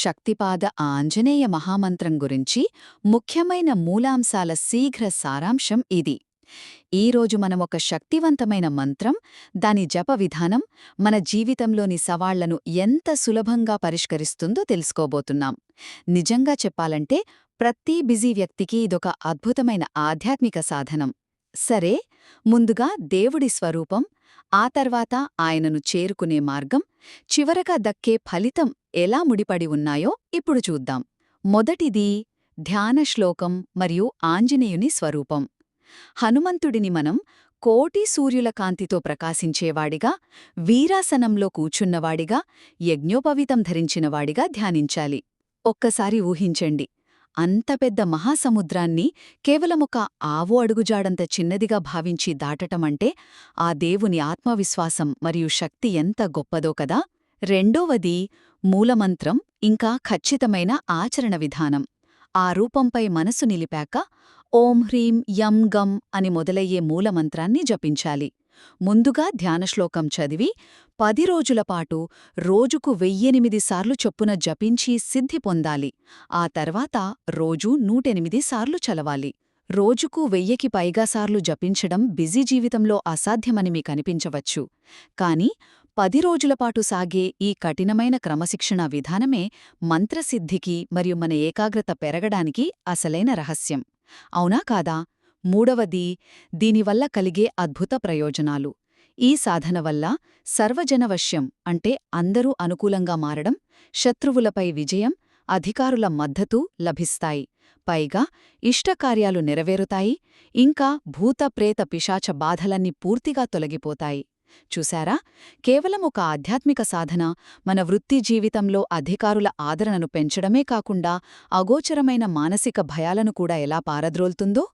శక్తిపాద ఆంజనేయ మహామంత్రం గురించి ముఖ్యమైన మూలాంశాల శీఘ్ర సారాంశం ఇది. ఈరోజు మనమొక శక్తివంతమైన మంత్రం, దాని జప విధానం, మన జీవితంలోని సవాళ్లను ఎంత సులభంగా పరిష్కరిస్తుందో తెలుసుకోబోతున్నాం. నిజంగా చెప్పాలంటే ప్రతి బిజీ వ్యక్తికి ఇదొక అద్భుతమైన ఆధ్యాత్మిక సాధనం. సరే, ముందుగా దేవుడి స్వరూపం, ఆ తర్వాత ఆయనను చేరుకునే మార్గం, చివరగా దక్కే ఫలితం ఎలా ముడిపడి ఉన్నాయో ఇప్పుడు చూద్దాం. మొదటిది ధ్యాన శ్లోకం మరియు ఆంజనేయుని స్వరూపం. హనుమంతుడిని మనం కోటి సూర్యుల కాంతితో ప్రకాశించేవాడిగా, వీరాసనంలో కూచున్నవాడిగా, యజ్ఞోపవీతం ధరించినవాడిగా ధ్యానించాలి. ఒక్కసారి ఊహించండి, అంత పెద్ద మహాసముద్రాన్ని కేవలమొక ఆవు అడుగుజాడంత చిన్నదిగా భావించి దాటటమంటే ఆ దేవుని ఆత్మవిశ్వాసం మరియు శక్తి ఎంత గొప్పదో కదా. రెండోవది మూలమంత్రం ఇంకా ఖచ్చితమైన ఆచరణ విధానం. ఆ రూపంపై మనసు నిలిపాక ఓం హ్రీం యం గం అని మొదలయ్యే మూలమంత్రాన్ని జపించాలి. ముందుగా ధ్యానశ్లోకం చదివి 10 రోజులపాటు రోజుకు 1008 సార్లు చొప్పున జపించి సిద్ధి పొందాలి. ఆ తర్వాత రోజూ 108 సార్లు చలవాలి. రోజుకు 1000కి పైగా సార్లు జపించడం బిజీ జీవితంలో అసాధ్యమని మీకనిపించవచ్చు. కానీ 10 రోజులపాటు సాగే ఈ కఠినమైన క్రమశిక్షణా విధానమే మంత్రసిద్ధికి మరియు మన ఏకాగ్రత పెరగడానికి అసలైన రహస్యం. అవునా కాదా? మూడవది, దీనివల్ల కలిగే అద్భుత ప్రయోజనాలు. ఈ సాధన వల్ల సర్వజనవశ్యం అంటే అందరూ అనుకూలంగా మారడం, శత్రువులపై విజయం, అధికారుల మద్దతు లభిస్తాయి. పైగా ఇష్టకార్యాలు నెరవేరుతాయి, ఇంకా భూత ప్రేత పిశాచ బాధలన్నీ పూర్తిగా తొలగిపోతాయి. చూశారా? కేవలం ఒక ఆధ్యాత్మిక సాధన మన వృత్తి జీవితంలో అధికారుల ఆదరణను పెంచడమే కాకుండా అగోచరమైన మానసిక భయాలను కూడా ఎలా పారద్రోల్తుందో.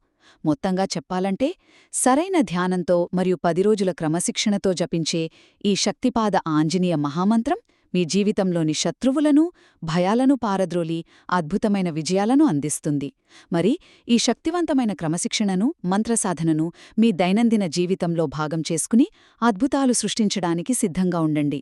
మొత్తంగా చెప్పాలంటే సరైన ధ్యానంతో మరియు 10 రోజుల క్రమశిక్షణతో జపించే ఈ శక్తిపాద ఆంజనేయ మహామంత్రం మీ జీవితంలోని శత్రువులను, భయాలను పారద్రోలి అద్భుతమైన విజయాలను అందిస్తుంది. మరి ఈ శక్తివంతమైన క్రమశిక్షణను, మంత్రసాధనను మీ దైనందిన జీవితంలో భాగం చేసుకుని అద్భుతాలు సృష్టించడానికి సిద్ధంగా ఉండండి.